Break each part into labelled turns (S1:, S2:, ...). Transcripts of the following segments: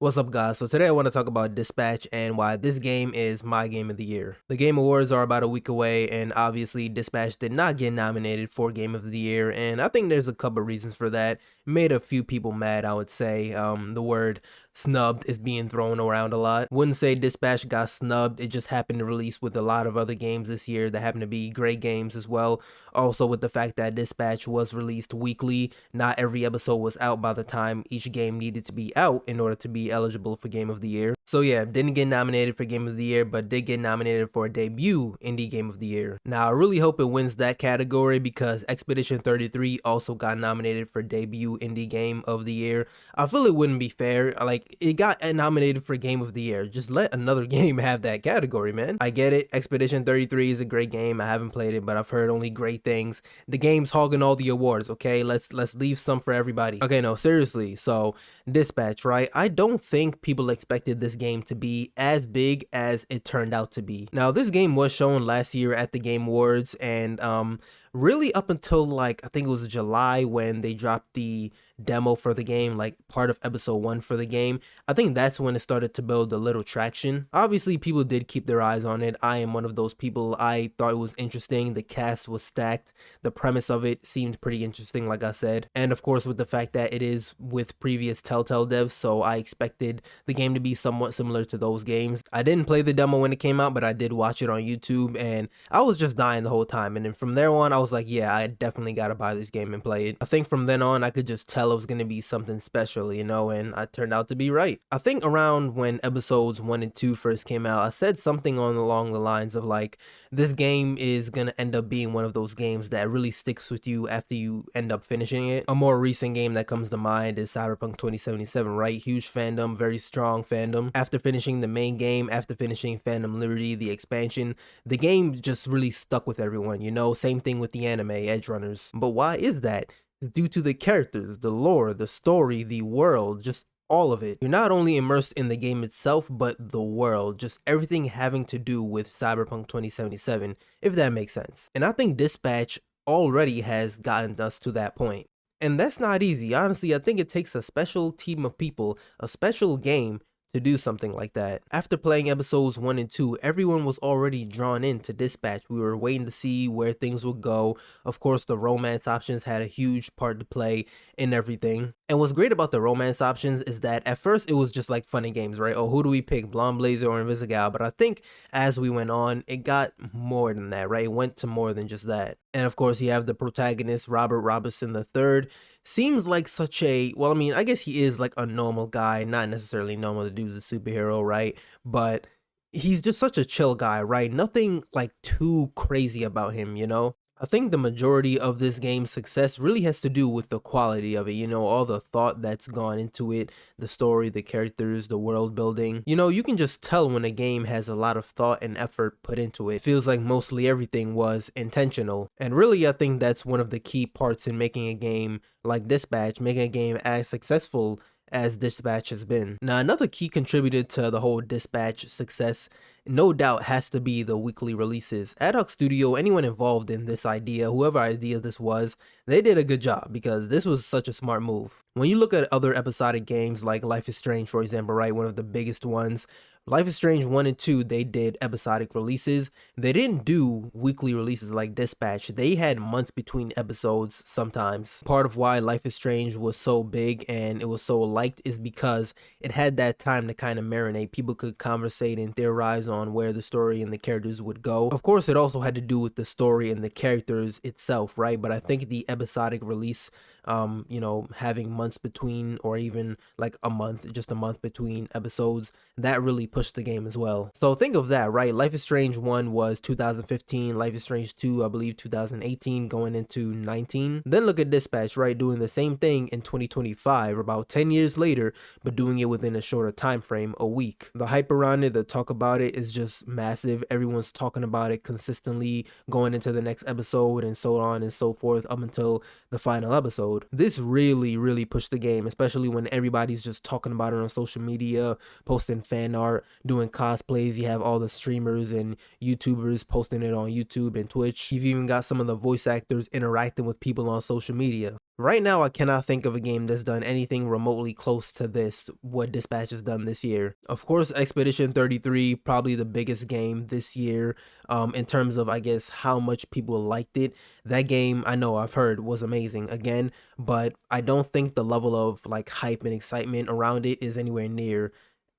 S1: What's up, guys? So today I want to talk about Dispatch and why this game is my game of the year. The Game Awards are about a week away, and obviously Dispatch did not get nominated for Game of the Year, and I think there's a couple reasons for that. It made a few people mad, I would say. The word snubbed is being thrown around a lot. Wouldn't say Dispatch got snubbed, it just happened to release with a lot of other games this year that happen to be great games as well. Also with the fact that Dispatch was released weekly, not every episode was out by the time each game needed to be out in order to be eligible for Game of the Year. So yeah, didn't get nominated for Game of the Year, but did get nominated for a debut Indie Game of the Year. Now I really hope it wins that category because Expedition 33 also got nominated for debut Indie Game of the Year. I feel it wouldn't be fair, like it got nominated for Game of the Year, just let another game have that category, man. I get it, Expedition 33 is a great game, I haven't played it, but I've heard only great things. The game's hogging all the awards, okay? Let's leave some for everybody. Okay, no, seriously. So, Dispatch, right? I don't think people expected this game to be as big as it turned out to be. Now, this game was shown last year at the Game Awards, and really up until like I think it was July when they dropped the demo for the game, like part of episode 1 for the game. I think that's when it started to build a little traction. Obviously people did keep their eyes on it. I am one of those people. I thought it was interesting, the cast was stacked, the premise of it seemed pretty interesting, like I said, and of course with the fact that it is with previous Telltale devs, so I expected the game to be somewhat similar to those games. I didn't play the demo when it came out, but I did watch it on YouTube and I was just dying the whole time, and then from there on I was like, yeah, I definitely gotta buy this game and play it. I think from then on I could just tell it was gonna be something special, you know, and I turned out to be right. I think around when episodes 1 and 2 first came out, I said something along the lines of like, this game is gonna end up being one of those games that really sticks with you after you end up finishing it. A more recent game that comes to mind is Cyberpunk 2077, right? Huge fandom, very strong fandom. After finishing the main game, after finishing Phantom Liberty, the expansion, the game just really stuck with everyone, you know? Same thing with the anime, Edgerunners. But why is that? Due to the characters, the lore, the story, the world, just all of it. You're not only immersed in the game itself, but the world, just everything having to do with Cyberpunk 2077, if that makes sense. And I think Dispatch already has gotten us to that point. And that's not easy. Honestly, I think it takes a special team of people, a special game, to do something like that. After playing episodes 1 and 2, everyone was already drawn into Dispatch. We were waiting to see where things would go. Of course, the romance options had a huge part to play in everything. And what's great about the romance options is that at first it was just like funny games, right? Oh, who do we pick, Blonde Blazer or Invisigal? But I think as we went on, it got more than that, right? It went to more than just that. And of course, you have the protagonist, Robert Robertson III. Seems like such a, well, I mean, I guess he is like a normal guy, not necessarily normal, the dude's a superhero, right? But he's just such a chill guy, right? Nothing like too crazy about him, you know? I think the majority of this game's success really has to do with the quality of it, you know, all the thought that's gone into it, the story, the characters, the world building. You know, you can just tell when a game has a lot of thought and effort put into it. It feels like mostly everything was intentional. And really, I think that's one of the key parts in making a game like Dispatch, making a game as successful as Dispatch has been. Now, another key contributor to the whole Dispatch success no doubt has to be the weekly releases. Ad Hoc Studio, anyone involved in this idea, whoever idea this was, they did a good job because this was such a smart move. When you look at other episodic games like Life is Strange, for example, right, one of the biggest ones, Life is Strange 1 and 2, they did episodic releases. They didn't do weekly releases like Dispatch. They had months between episodes sometimes. Part of why Life is Strange was so big and it was so liked is because it had that time to kind of marinate. People could conversate and theorize on where the story and the characters would go. Of course, it also had to do with the story and the characters itself, right? But I think the episodic release, you know, having months between or even like a month, just a month between episodes, that really pushed the game as well. So think of that, right? Life is Strange 1 was 2015, Life is Strange 2, I believe 2018 going into 19. Then look at Dispatch, right? Doing the same thing in 2025, about 10 years later, but doing it within a shorter time frame, a week. The hype around it, the talk about it is just massive. Everyone's talking about it consistently going into the next episode and so on and so forth up until the final episode. This really pushed the game, especially when everybody's just talking about it on social media, posting fan art, doing cosplays. You have all the streamers and YouTubers posting it on YouTube and Twitch. You've even got some of the voice actors interacting with people on social media. Right now, I cannot think of a game that's done anything remotely close to this, what Dispatch has done this year. Of course, Expedition 33, probably the biggest game this year, in terms of, I guess, how much people liked it. That game, I know I've heard, was amazing again, but I don't think the level of like hype and excitement around it is anywhere near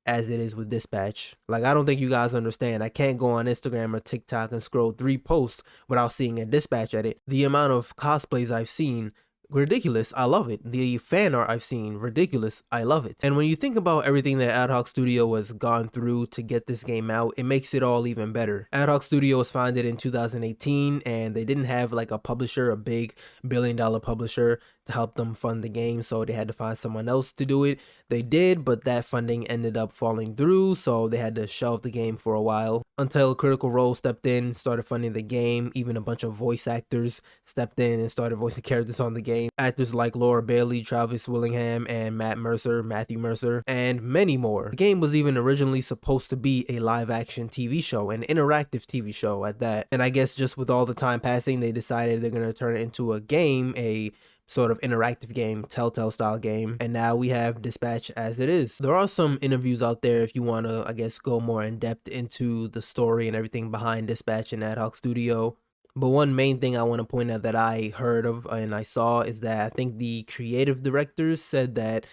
S1: as it is with Dispatch. Like, I don't think you guys understand. I can't go on Instagram or TikTok and scroll 3 posts without seeing a Dispatch edit. The amount of cosplays I've seen, ridiculous. I love it. The fan art I've seen, ridiculous. I love it. And when you think about everything that Ad Hoc Studio has gone through to get this game out, it makes it all even better. Ad Hoc Studio was founded in 2018, and they didn't have like a publisher, a big billion-dollar publisher to help them fund the game, so they had to find someone else to do it. They did, but that funding ended up falling through, so they had to shelve the game for a while until Critical Role stepped in, started funding the game. Even a bunch of voice actors stepped in and started voicing characters on the game. Actors like Laura Bailey, Travis Willingham, and Matthew Mercer, and many more. The game was even originally supposed to be a live-action TV show, an interactive TV show at that. And I guess just with all the time passing, they decided they're going to turn it into a game, a sort of interactive game, Telltale style game, and now we have Dispatch as it is. There are some interviews out there if you want to, I guess, go more in depth into the story and everything behind Dispatch and Ad Hoc Studio. But one main thing I want to point out that I heard of and I saw is that I think the creative directors said that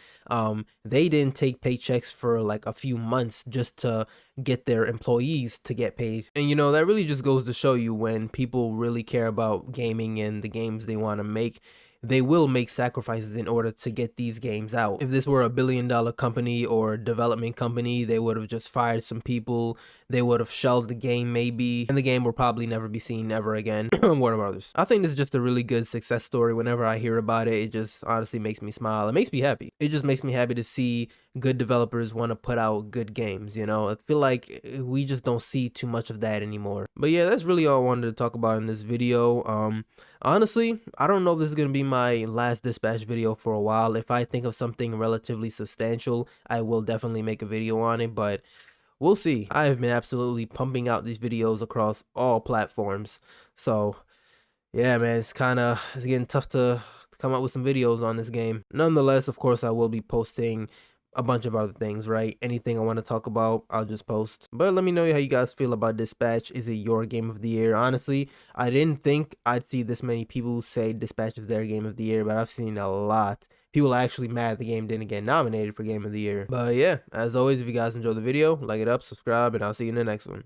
S1: they didn't take paychecks for like a few months just to get their employees to get paid. And you know, that really just goes to show you when people really care about gaming and the games they want to make, they will make sacrifices in order to get these games out. If this were a billion-dollar company or development company, they would have just fired some people. They would have shelved the game maybe, and the game will probably never be seen ever again. Warner Brothers. I think this is just a really good success story. Whenever I hear about it, it just honestly makes me smile. It makes me happy. It just makes me happy to see good developers want to put out good games, you know? I feel like we just don't see too much of that anymore. But yeah, that's really all I wanted to talk about in this video. Honestly, I don't know if this is going to be my last Dispatch video for a while. If I think of something relatively substantial, I will definitely make a video on it, but we'll see. I have been absolutely pumping out these videos across all platforms. So yeah, man, it's getting tough to come up with some videos on this game. Nonetheless, of course, I will be posting a bunch of other things, right? Anything I want to talk about, I'll just post. But let me know how you guys feel about Dispatch. Is it your game of the year? Honestly, I didn't think I'd see this many people say Dispatch is their game of the year, but I've seen a lot. People are actually mad the game didn't get nominated for game of the year. But yeah, as always, if you guys enjoyed the video, like it up, subscribe, and I'll see you in the next one.